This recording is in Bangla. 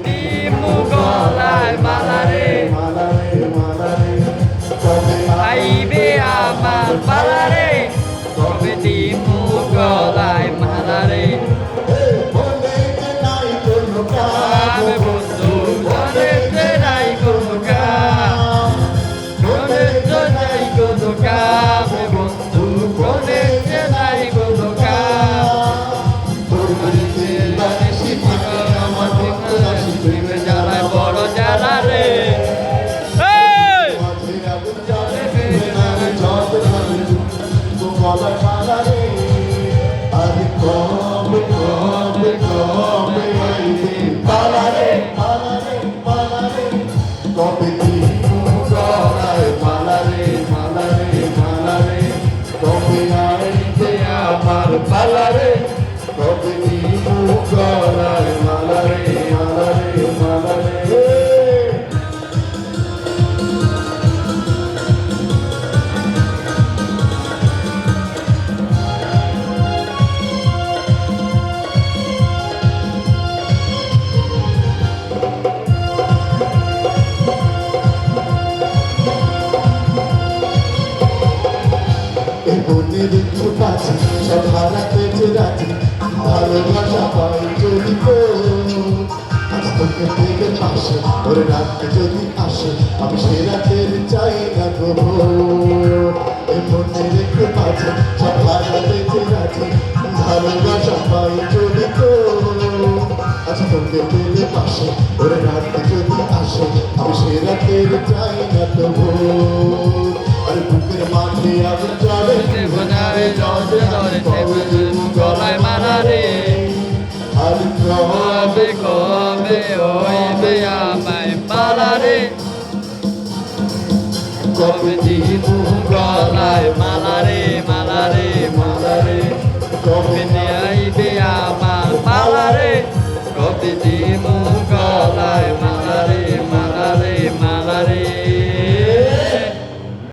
দিমু গলায় মালা রে মালা রে মালা রে কবে আইবে আমার পালা রে কবে দিমু গলায় মালা রে মনে যে নাই কোনো কাম আমি বন্ধু মনে যে নাই কোনো কাম মনে যে নাই কোনো কাম বন্ধু মনে যে নাই কোনো কাম জ্বালায় বড় জ্বালা রে কবে দিমু গলায় মালা রে মালা রে মালা রে কবে আইবে আমার পালা রে কবে দিমু গলায় মালা রে মালা রে মালা রে এই বনের একটু কাছে সব হারাতে যে রাজি ভালোবাসা পাই যদি আজ তোকে থেকে পাশে ওরে রাতে যদি আসে আমি সে রাতের চাই না গো এই বনের একটু কাছে সব হারাতে যে রাজি ভালোবাসা পাই যদি আজ তোকে পেলে পাশে ওরে রাতে যদি আসে আমি সে রাতের চাই না তো আর বুকের মাঝে আগুন জ্বলে জীবনারে জলে জলে গলায় মালা রে আর কবে কবে হইবে আমায় পালা রে কবে দিমু গলায় মালা রে মালা রে মালা রে কবে